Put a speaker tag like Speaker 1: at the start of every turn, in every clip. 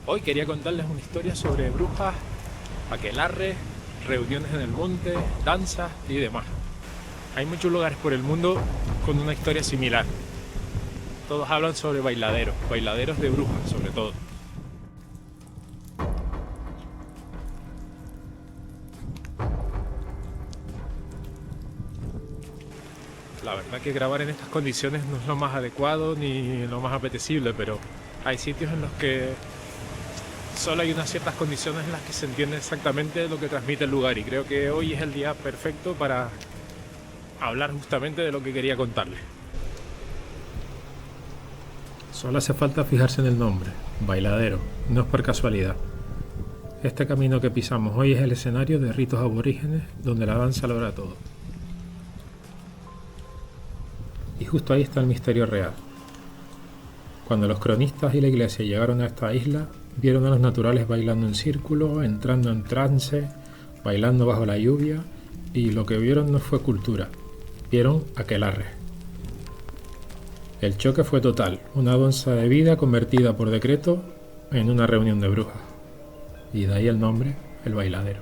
Speaker 1: Hoy quería contarles una historia sobre brujas, aquelarres, reuniones en el monte, danzas y demás. Hay muchos lugares por el mundo con una historia similar. Todos hablan sobre bailaderos de brujas sobre todo. La verdad que grabar en estas condiciones no es lo más adecuado ni lo más apetecible, pero hay sitios en los que solo hay unas ciertas condiciones en las que se entiende exactamente lo que transmite el lugar, y creo que hoy es el día perfecto para hablar justamente de lo que quería contarles. Solo hace falta fijarse en el nombre, Bailadero, no es por casualidad. Este camino que pisamos hoy es el escenario de ritos aborígenes donde la danza logra todo. Y justo ahí está el misterio real. Cuando los cronistas y la iglesia llegaron a esta isla, vieron a los naturales bailando en círculo, entrando en trance, bailando bajo la lluvia, y lo que vieron no fue cultura, vieron aquelarres. El choque fue total, una danza de vida convertida por decreto en una reunión de brujas. Y de ahí el nombre, el bailadero.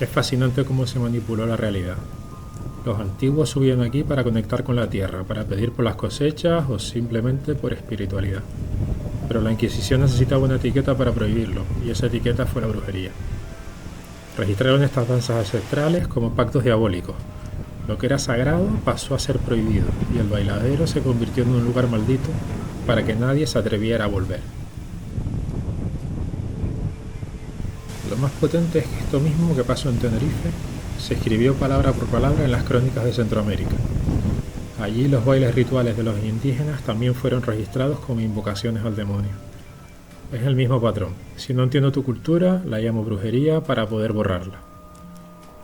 Speaker 1: Es fascinante cómo se manipuló la realidad. Los antiguos subían aquí para conectar con la tierra, para pedir por las cosechas o simplemente por espiritualidad. Pero la Inquisición necesitaba una etiqueta para prohibirlo, y esa etiqueta fue la brujería. Registraron estas danzas ancestrales como pactos diabólicos. Lo que era sagrado pasó a ser prohibido, y el bailadero se convirtió en un lugar maldito para que nadie se atreviera a volver. Lo más potente es que esto mismo que pasó en Tenerife se escribió palabra por palabra en las crónicas de Centroamérica. Allí los bailes rituales de los indígenas también fueron registrados como invocaciones al demonio. Es el mismo patrón. Si no entiendo tu cultura, la llamo brujería para poder borrarla.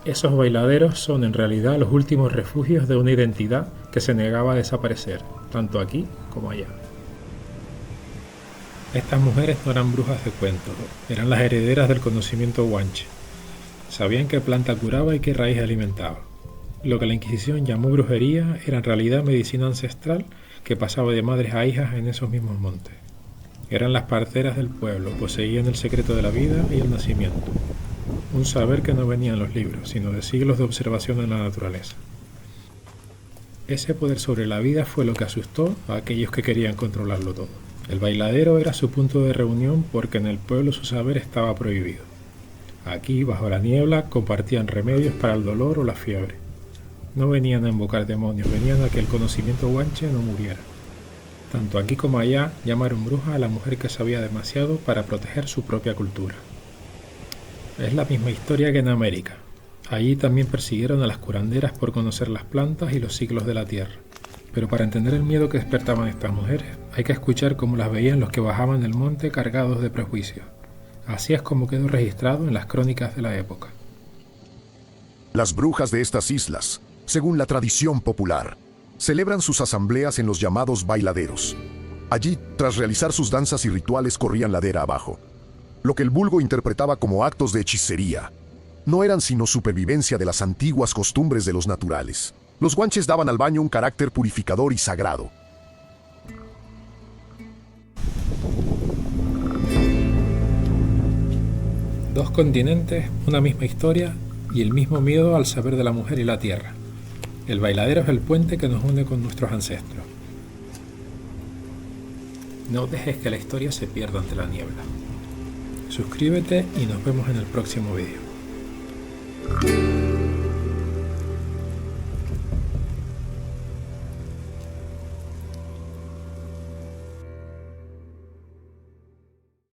Speaker 1: Esos bailaderos son en realidad los últimos refugios de una identidad que se negaba a desaparecer, tanto aquí como allá. Estas mujeres no eran brujas de cuento, eran las herederas del conocimiento guanche. Sabían qué planta curaba y qué raíz alimentaba. Lo que la Inquisición llamó brujería era en realidad medicina ancestral que pasaba de madres a hijas en esos mismos montes. Eran las parteras del pueblo, poseían el secreto de la vida y el nacimiento. Un saber que no venía en los libros, sino de siglos de observación en la naturaleza. Ese poder sobre la vida fue lo que asustó a aquellos que querían controlarlo todo. El bailadero era su punto de reunión porque en el pueblo su saber estaba prohibido. Aquí, bajo la niebla, compartían remedios para el dolor o la fiebre. No venían a invocar demonios, venían a que el conocimiento guanche no muriera. Tanto aquí como allá, llamaron bruja a la mujer que sabía demasiado para proteger su propia cultura. Es la misma historia que en América. Allí también persiguieron a las curanderas por conocer las plantas y los ciclos de la tierra. Pero para entender el miedo que despertaban estas mujeres, hay que escuchar cómo las veían los que bajaban del monte cargados de prejuicios. Así es como quedó registrado en las crónicas de la época.
Speaker 2: Las brujas de estas islas, según la tradición popular, celebran sus asambleas en los llamados bailaderos. Allí, tras realizar sus danzas y rituales, corrían ladera abajo. Lo que el vulgo interpretaba como actos de hechicería, no eran sino supervivencia de las antiguas costumbres de los naturales. Los guanches daban al baño un carácter purificador y sagrado.
Speaker 1: Dos continentes, una misma historia y el mismo miedo al saber de la mujer y la tierra. El bailadero es el puente que nos une con nuestros ancestros. No dejes que la historia se pierda ante la niebla. Suscríbete y nos vemos en el próximo vídeo.